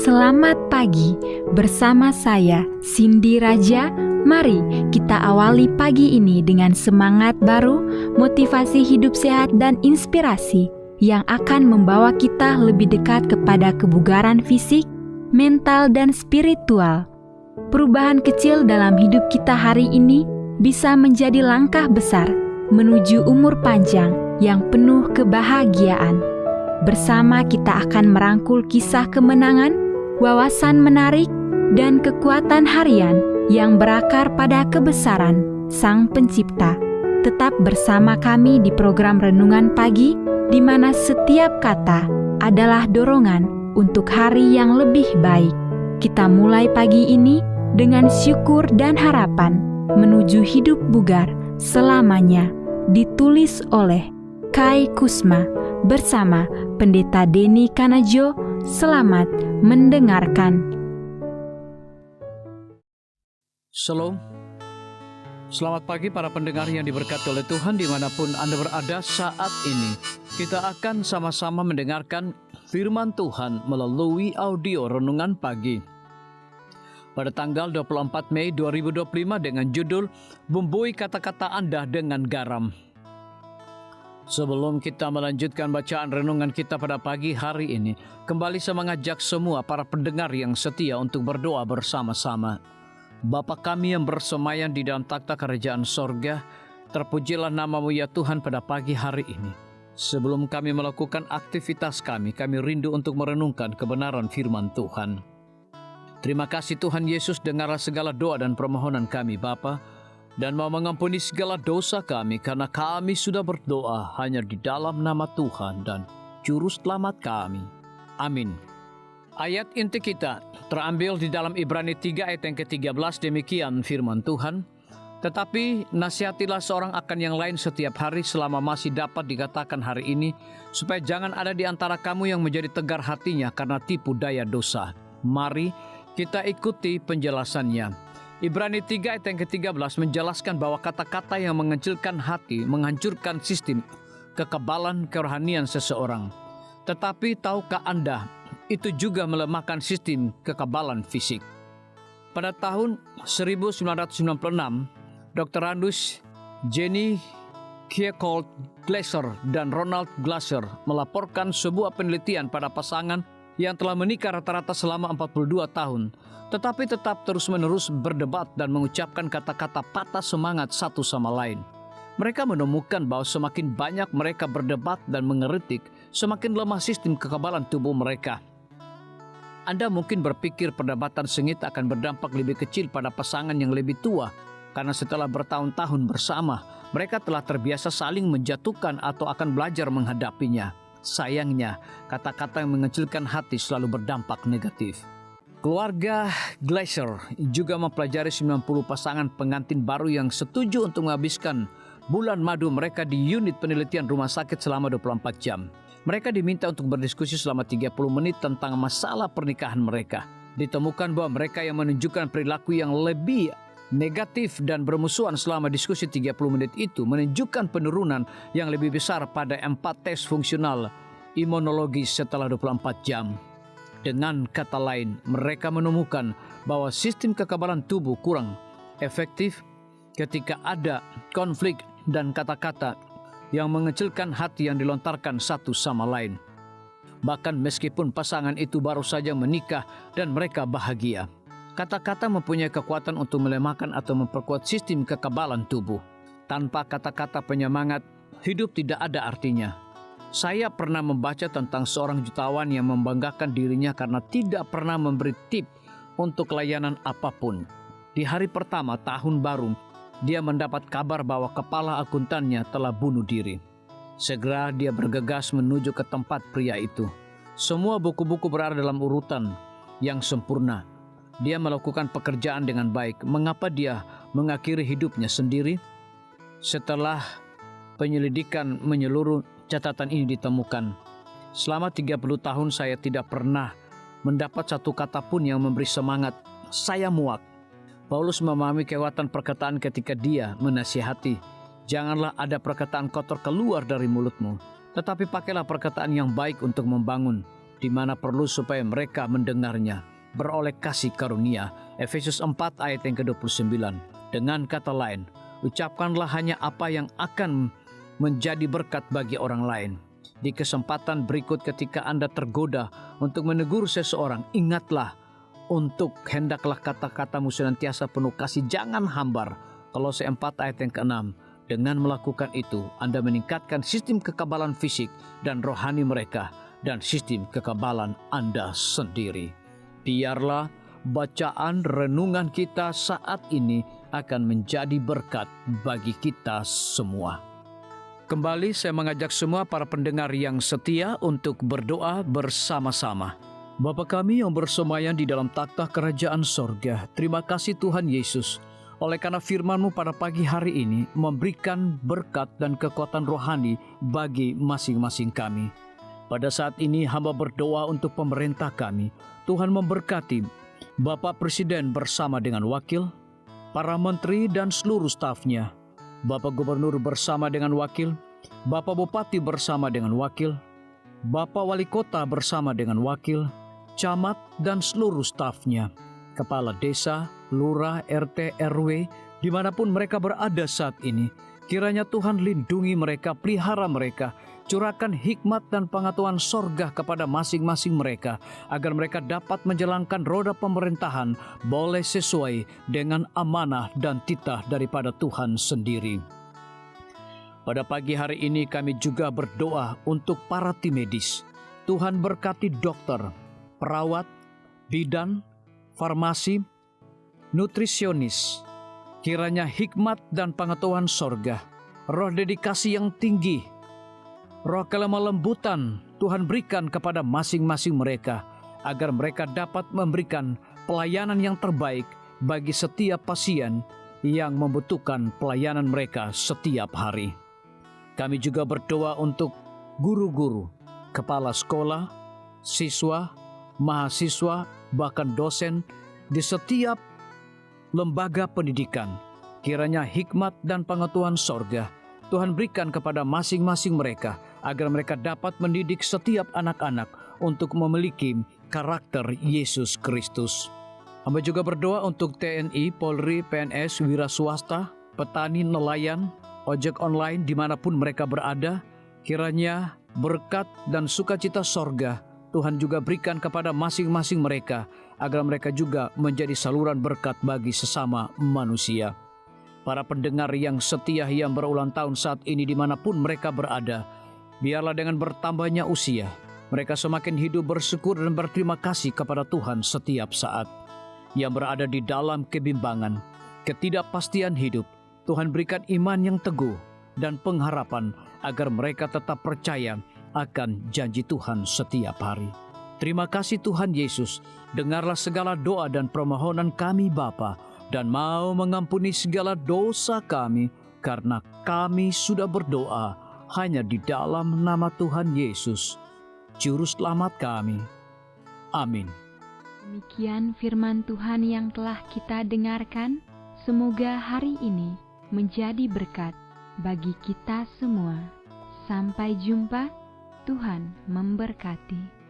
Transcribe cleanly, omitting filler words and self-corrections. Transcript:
Selamat pagi bersama saya Cindy Raja. Mari kita awali pagi ini dengan semangat baru, motivasi hidup sehat dan inspirasi yang akan membawa kita lebih dekat kepada kebugaran fisik, mental dan spiritual. Perubahan kecil dalam hidup kita hari ini bisa menjadi langkah besar menuju umur panjang yang penuh kebahagiaan. Bersama kita akan merangkul kisah kemenangan, wawasan menarik, dan kekuatan harian yang berakar pada kebesaran Sang Pencipta. Tetap bersama kami di program Renungan Pagi, di mana setiap kata adalah dorongan untuk hari yang lebih baik. Kita mulai pagi ini dengan syukur dan harapan menuju hidup bugar selamanya. Ditulis oleh Kai Kusma bersama Pendeta Denny Kanajo. Selamat mendengarkan. Shalom. Selamat pagi para pendengar yang diberkati oleh Tuhan dimanapun Anda berada saat ini. Kita akan sama-sama mendengarkan firman Tuhan melalui audio Renungan Pagi. Pada tanggal 24 Mei 2025 dengan judul Bumbui Kata-Kata Anda dengan Garam. Sebelum kita melanjutkan bacaan renungan kita pada pagi hari ini, kembali saya mengajak semua para pendengar yang setia untuk berdoa bersama-sama. Bapa kami yang bersemayam di dalam takhta kerajaan sorga, terpujilah nama-Mu ya Tuhan pada pagi hari ini. Sebelum kami melakukan aktivitas kami rindu untuk merenungkan kebenaran firman Tuhan. Terima kasih Tuhan Yesus, dengarlah segala doa dan permohonan kami Bapa, dan mau mengampuni segala dosa kami karena kami sudah berdoa hanya di dalam nama Tuhan dan Juru Selamat kami. Amin. Ayat inti kita terambil di dalam Ibrani 3 ayat yang ke-13, demikian firman Tuhan. Tetapi nasihatilah seorang akan yang lain setiap hari selama masih dapat dikatakan hari ini, supaya jangan ada di antara kamu yang menjadi tegar hatinya karena tipu daya dosa. Mari kita ikuti penjelasannya. Ibrani 3 ayat yang ke-13 menjelaskan bahwa kata-kata yang mengecilkan hati menghancurkan sistem kekebalan kerohanian seseorang. Tetapi tahukah Anda, itu juga melemahkan sistem kekebalan fisik. Pada tahun 1996, Dr. Andus, Jenny Kierkegaard Glaser dan Ronald Glaser melaporkan sebuah penelitian pada pasangan yang telah menikah rata-rata selama 42 tahun, tetapi tetap terus-menerus berdebat dan mengucapkan kata-kata patah semangat satu sama lain. Mereka menemukan bahwa semakin banyak mereka berdebat dan mengeritik, semakin lemah sistem kekebalan tubuh mereka. Anda mungkin berpikir perdebatan sengit akan berdampak lebih kecil pada pasangan yang lebih tua, karena setelah bertahun-tahun bersama, mereka telah terbiasa saling menjatuhkan atau akan belajar menghadapinya. Sayangnya, kata-kata yang mengecilkan hati selalu berdampak negatif. Keluarga Glaser juga mempelajari 90 pasangan pengantin baru yang setuju untuk menghabiskan bulan madu mereka di unit penelitian rumah sakit selama 24 jam. Mereka diminta untuk berdiskusi selama 30 menit tentang masalah pernikahan mereka. Ditemukan bahwa mereka yang menunjukkan perilaku yang lebih negatif dan bermusuhan selama diskusi 30 menit itu menunjukkan penurunan yang lebih besar pada 4 tes fungsional imunologi setelah 24 jam. Dengan kata lain, mereka menemukan bahwa sistem kekebalan tubuh kurang efektif ketika ada konflik dan kata-kata yang mengecilkan hati yang dilontarkan satu sama lain. Bahkan meskipun pasangan itu baru saja menikah dan mereka bahagia, kata-kata mempunyai kekuatan untuk melemahkan atau memperkuat sistem kekebalan tubuh. Tanpa kata-kata penyemangat, hidup tidak ada artinya. Saya pernah membaca tentang seorang jutawan yang membanggakan dirinya karena tidak pernah memberi tip untuk layanan apapun. Di hari pertama tahun baru, dia mendapat kabar bahwa kepala akuntannya telah bunuh diri. Segera dia bergegas menuju ke tempat pria itu. Semua buku-buku berada dalam urutan yang sempurna. Dia melakukan pekerjaan dengan baik. Mengapa dia mengakhiri hidupnya sendiri? Setelah penyelidikan menyeluruh, catatan ini ditemukan. Selama 30 tahun saya tidak pernah mendapat satu kata pun yang memberi semangat. Saya muak. Paulus memahami kekuatan perkataan ketika dia menasihati. Janganlah ada perkataan kotor keluar dari mulutmu, tetapi pakailah perkataan yang baik untuk membangun. di mana perlu supaya mereka mendengarnya, beroleh kasih karunia. Efesus 4 ayat yang ke-29. Dengan kata lain, ucapkanlah hanya apa yang akan menjadi berkat bagi orang lain. Di kesempatan berikut ketika Anda tergoda untuk menegur seseorang, ingatlah untuk hendaklah kata-katamu senantiasa penuh kasih, jangan hambar. Kolose 4 ayat yang ke-6. Dengan melakukan itu, Anda meningkatkan sistem kekebalan fisik dan rohani mereka dan sistem kekebalan Anda sendiri. Biarlah bacaan renungan kita saat ini akan menjadi berkat bagi kita semua. Kembali saya mengajak semua para pendengar yang setia untuk berdoa bersama-sama. Bapa kami yang bersemayam di dalam takhta kerajaan sorga, terima kasih Tuhan Yesus, oleh karena firman-Mu pada pagi hari ini memberikan berkat dan kekuatan rohani bagi masing-masing kami. Pada saat ini hamba berdoa untuk pemerintah kami. Tuhan memberkati Bapak Presiden bersama dengan wakil, para menteri dan seluruh stafnya, Bapak Gubernur bersama dengan wakil, Bapak Bupati bersama dengan wakil, Bapak Wali Kota bersama dengan wakil, camat dan seluruh stafnya, kepala desa, lurah, RT, RW, dimanapun mereka berada saat ini. Kiranya Tuhan lindungi mereka, pelihara mereka, curahkan hikmat dan pengetahuan sorga kepada masing-masing mereka, agar mereka dapat menjalankan roda pemerintahan boleh sesuai dengan amanah dan titah daripada Tuhan sendiri. Pada pagi hari ini kami juga berdoa untuk para tim medis. Tuhan berkati dokter, perawat, bidan, farmasi, nutrisionis. Kiranya hikmat dan pengetahuan sorga, roh dedikasi yang tinggi, roh kelemah lembutan Tuhan berikan kepada masing-masing mereka, agar mereka dapat memberikan pelayanan yang terbaik bagi setiap pasien yang membutuhkan pelayanan mereka setiap hari. Kami juga berdoa untuk guru-guru, kepala sekolah, siswa, mahasiswa, bahkan dosen di setiap lembaga pendidikan. Kiranya hikmat dan pengetahuan sorga Tuhan berikan kepada masing-masing mereka, agar mereka dapat mendidik setiap anak-anak untuk memiliki karakter Yesus Kristus. Hamba juga berdoa untuk TNI, Polri, PNS, wira swasta, petani, nelayan, ojek online dimanapun mereka berada. Kiranya berkat dan sukacita sorga Tuhan juga berikan kepada masing-masing mereka, agar mereka juga menjadi saluran berkat bagi sesama manusia. Para pendengar yang setia yang berulang tahun saat ini dimanapun mereka berada, biarlah dengan bertambahnya usia, mereka semakin hidup bersyukur dan berterima kasih kepada Tuhan setiap saat. Yang berada di dalam kebimbangan, ketidakpastian hidup, Tuhan berikan iman yang teguh dan pengharapan, agar mereka tetap percaya akan janji Tuhan setiap hari. Terima kasih Tuhan Yesus, dengarlah segala doa dan permohonan kami Bapa, dan mau mengampuni segala dosa kami, karena kami sudah berdoa hanya di dalam nama Tuhan Yesus, Juru Selamat kami. Amin. Demikian firman Tuhan yang telah kita dengarkan. Semoga hari ini menjadi berkat bagi kita semua. Sampai jumpa, Tuhan memberkati.